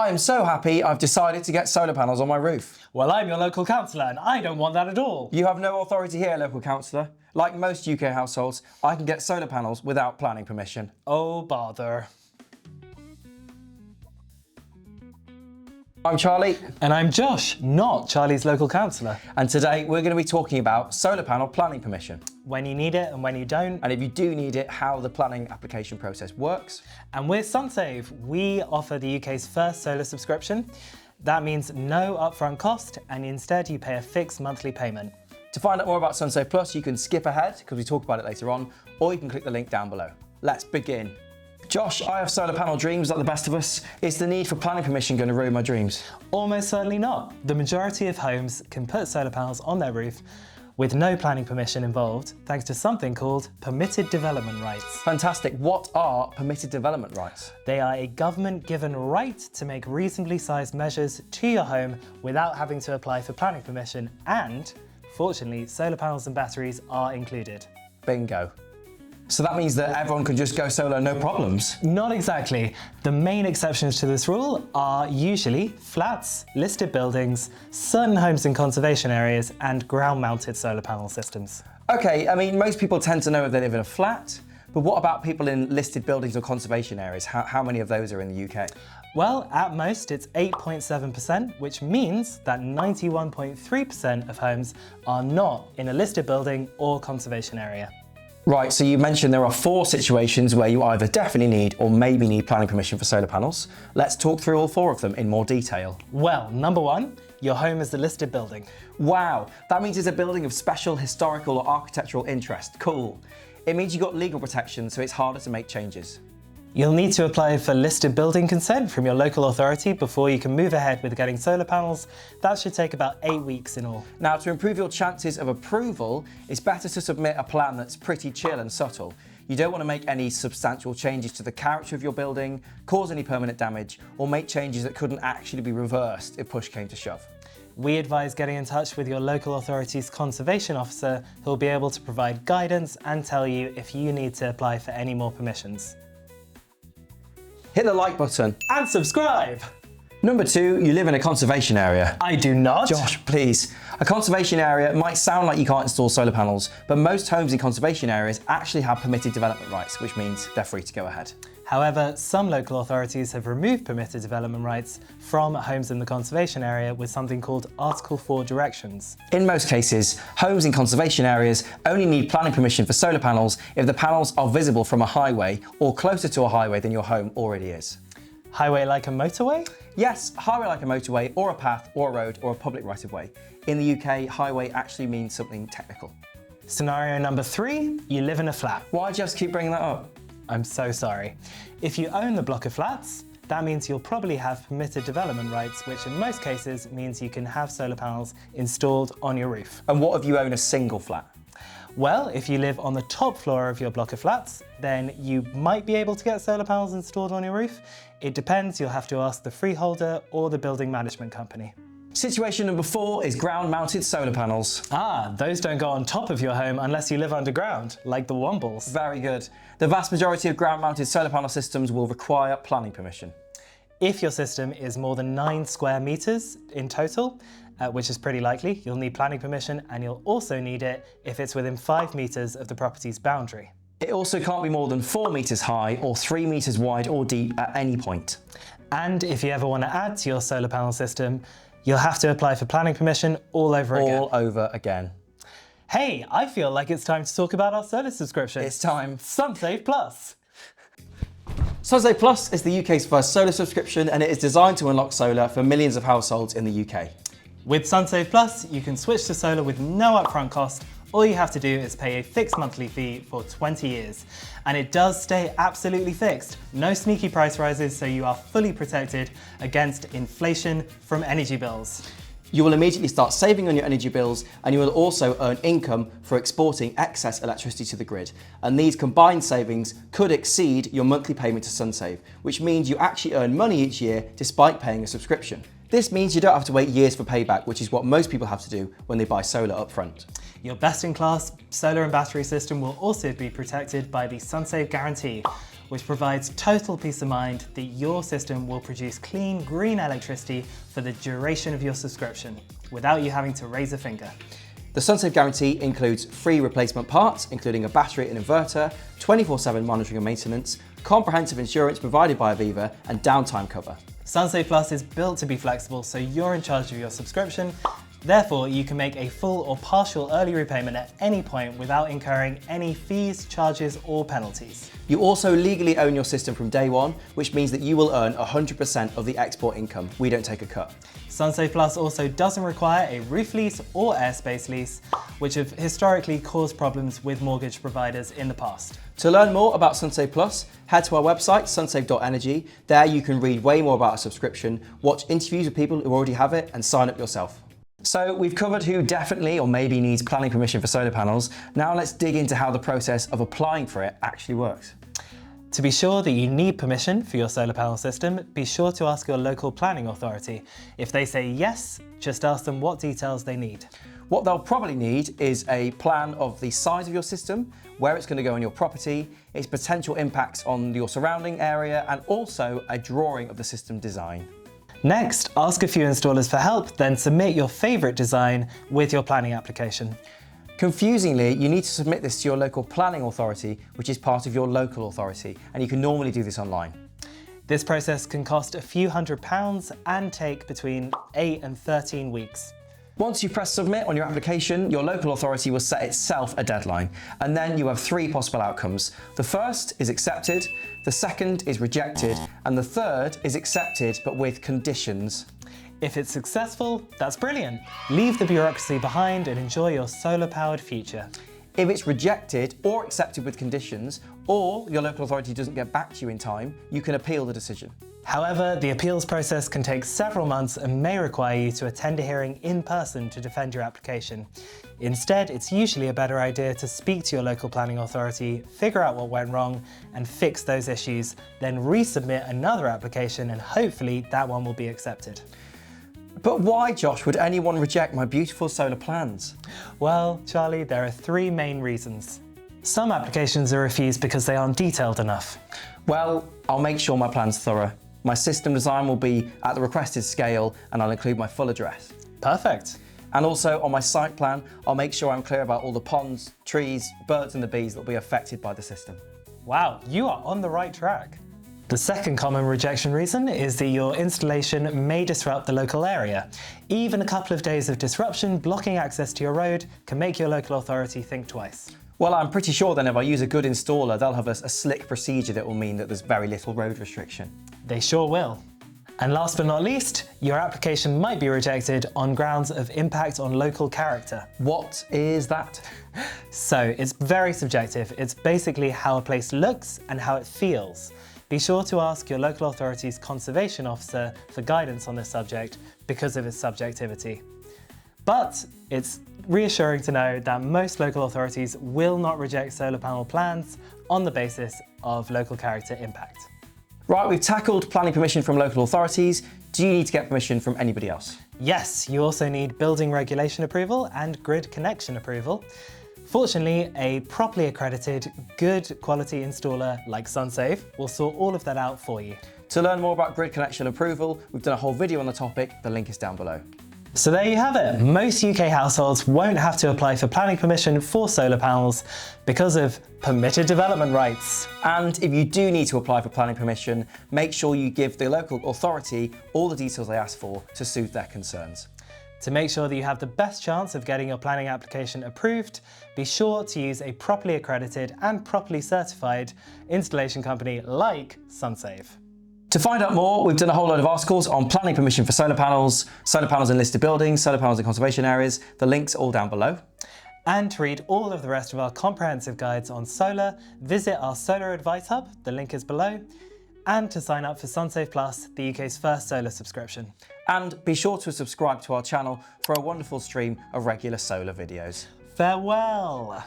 I am so happy I've decided to get solar panels on my roof. Well, I'm your local councillor and I don't want that at all. You have no authority here, local councillor. Like most UK households, I can get solar panels without planning permission. Oh, bother. I'm Charlie. And I'm Josh, not Charlie's local councillor. And today we're going to be talking about solar panel planning permission. When you need it and when you don't. And if you do need it, how the planning application process works. And with Sunsave, we offer the UK's first solar subscription. That means no upfront cost, and instead you pay a fixed monthly payment. To find out more about Sunsave Plus, you can skip ahead because we talk about it later on, or you can click the link down below. Let's begin. Josh, I have solar panel dreams like the best of us. Is the need for planning permission going to ruin my dreams? Almost certainly not. The majority of homes can put solar panels on their roof with no planning permission involved, thanks to something called permitted development rights. Fantastic. What are permitted development rights? They are a government-given right to make reasonably sized measures to your home without having to apply for planning permission, and fortunately, solar panels and batteries are included. Bingo. So that means that everyone can just go solar, no problems? Not exactly. The main exceptions to this rule are usually flats, listed buildings, certain homes in conservation areas, and ground-mounted solar panel systems. Okay, I mean, most people tend to know if they live in a flat, but what about people in listed buildings or conservation areas? How many of those are in the UK? Well, at most it's 8.7%, which means that 91.3% of homes are not in a listed building or conservation area. Right, so you mentioned there are 4 situations where you either definitely need or maybe need planning permission for solar panels. Let's talk through all 4 of them in more detail. Well, number 1, your home is a listed building. Wow, that means it's a building of special historical or architectural interest. Cool. It means you've got legal protection, so it's harder to make changes. You'll need to apply for listed building consent from your local authority before you can move ahead with getting solar panels. That should take about 8 weeks in all. Now, to improve your chances of approval, it's better to submit a plan that's pretty chill and subtle. You don't want to make any substantial changes to the character of your building, cause any permanent damage, or make changes that couldn't actually be reversed if push came to shove. We advise getting in touch with your local authority's conservation officer, who'll be able to provide guidance and tell you if you need to apply for any more permissions. Hit the like button. And subscribe! Number 2, you live in a conservation area. I do not. Josh, please. A conservation area might sound like you can't install solar panels, but most homes in conservation areas actually have permitted development rights, which means they're free to go ahead. However, some local authorities have removed permitted development rights from homes in the conservation area with something called Article 4 directions. In most cases, homes in conservation areas only need planning permission for solar panels if the panels are visible from a highway or closer to a highway than your home already is. Highway like a motorway? Yes, highway like a motorway or a path or a road or a public right of way. In the UK, highway actually means something technical. Scenario number 3, you live in a flat. Why do you have to keep bringing that up? I'm so sorry. If you own the block of flats, that means you'll probably have permitted development rights, which in most cases means you can have solar panels installed on your roof. And what if you own a single flat? Well, if you live on the top floor of your block of flats, then you might be able to get solar panels installed on your roof. It depends, you'll have to ask the freeholder or the building management company. Situation number 4 is ground-mounted solar panels. Ah, those don't go on top of your home unless you live underground, like the Wombles. Very good. The vast majority of ground-mounted solar panel systems will require planning permission. If your system is more than 9 square meters in total, which is pretty likely, you'll need planning permission, and you'll also need it if it's within 5 meters of the property's boundary. It also can't be more than 4 meters high or 3 meters wide or deep at any point. And if you ever want to add to your solar panel system, you'll have to apply for planning permission all over again. All over again. Hey, I feel like it's time to talk about our solar subscription. It's time. Sunsave Plus. Sunsave Plus is the UK's first solar subscription, and it is designed to unlock solar for millions of households in the UK. With Sunsave Plus, you can switch to solar with no upfront cost. All you have to do is pay a fixed monthly fee for 20 years. And it does stay absolutely fixed. No sneaky price rises, so you are fully protected against inflation from energy bills. You will immediately start saving on your energy bills, and you will also earn income for exporting excess electricity to the grid. And these combined savings could exceed your monthly payment to Sunsave, which means you actually earn money each year despite paying a subscription. This means you don't have to wait years for payback, which is what most people have to do when they buy solar upfront. Your best-in-class solar and battery system will also be protected by the Sunsave Guarantee, which provides total peace of mind that your system will produce clean, green electricity for the duration of your subscription, without you having to raise a finger. The Sunsave guarantee includes free replacement parts, including a battery and inverter, 24/7 monitoring and maintenance, comprehensive insurance provided by Aviva, and downtime cover. Sunsave Plus is built to be flexible, so you're in charge of your subscription. Therefore, you can make a full or partial early repayment at any point without incurring any fees, charges, or penalties. You also legally own your system from day one, which means that you will earn 100% of the export income. We don't take a cut. Sunsave Plus also doesn't require a roof lease or airspace lease, which have historically caused problems with mortgage providers in the past. To learn more about Sunsave Plus, head to our website, sunsave.energy. There you can read way more about our subscription, watch interviews with people who already have it, and sign up yourself. So we've covered who definitely or maybe needs planning permission for solar panels. Now let's dig into how the process of applying for it actually works. To be sure that you need permission for your solar panel system, be sure to ask your local planning authority. If they say yes, just ask them what details they need. What they'll probably need is a plan of the size of your system, where it's going to go on your property, its potential impacts on your surrounding area, and also a drawing of the system design. Next, ask a few installers for help, then submit your favourite design with your planning application. Confusingly, you need to submit this to your local planning authority, which is part of your local authority, and you can normally do this online. This process can cost a few £100 and take between 8 and 13 weeks. Once you press submit on your application, your local authority will set itself a deadline, and then you have 3 possible outcomes. The first is accepted, the second is rejected, and the third is accepted but with conditions. If it's successful, that's brilliant. Leave the bureaucracy behind and enjoy your solar-powered future. If it's rejected or accepted with conditions, or your local authority doesn't get back to you in time, you can appeal the decision. However, the appeals process can take several months and may require you to attend a hearing in person to defend your application. Instead, it's usually a better idea to speak to your local planning authority, figure out what went wrong, and fix those issues, then resubmit another application and hopefully that one will be accepted. But why, Josh, would anyone reject my beautiful solar plans? Well, Charlie, there are 3 main reasons. Some applications are refused because they aren't detailed enough. Well, I'll make sure my plan's thorough. My system design will be at the requested scale, and I'll include my full address. Perfect. And also on my site plan, I'll make sure I'm clear about all the ponds, trees, birds and the bees that will be affected by the system. Wow, you are on the right track. The second common rejection reason is that your installation may disrupt the local area. Even a couple of days of disruption blocking access to your road can make your local authority think twice. Well, I'm pretty sure then if I use a good installer, they'll have a slick procedure that will mean that there's very little road restriction. They sure will. And last but not least, your application might be rejected on grounds of impact on local character. What is that? So it's very subjective. It's basically how a place looks and how it feels. Be sure to ask your local authority's conservation officer for guidance on this subject because of its subjectivity. But it's reassuring to know that most local authorities will not reject solar panel plans on the basis of local character impact. Right, we've tackled planning permission from local authorities. Do you need to get permission from anybody else? Yes, you also need building regulation approval and grid connection approval. Fortunately, a properly accredited, good quality installer like Sunsave will sort all of that out for you. To learn more about grid connection approval, we've done a whole video on the topic. The link is down below. So there you have it. Most UK households won't have to apply for planning permission for solar panels because of permitted development rights. And if you do need to apply for planning permission, make sure you give the local authority all the details they ask for to suit their concerns. To make sure that you have the best chance of getting your planning application approved, be sure to use a properly accredited and properly certified installation company like Sunsave. To find out more, we've done a whole load of articles on planning permission for solar panels in listed buildings, solar panels in conservation areas. The links are all down below. And to read all of the rest of our comprehensive guides on solar, visit our Solar Advice Hub, the link is below, and to sign up for Sunsave Plus, the UK's first solar subscription. And be sure to subscribe to our channel for a wonderful stream of regular solar videos. Farewell!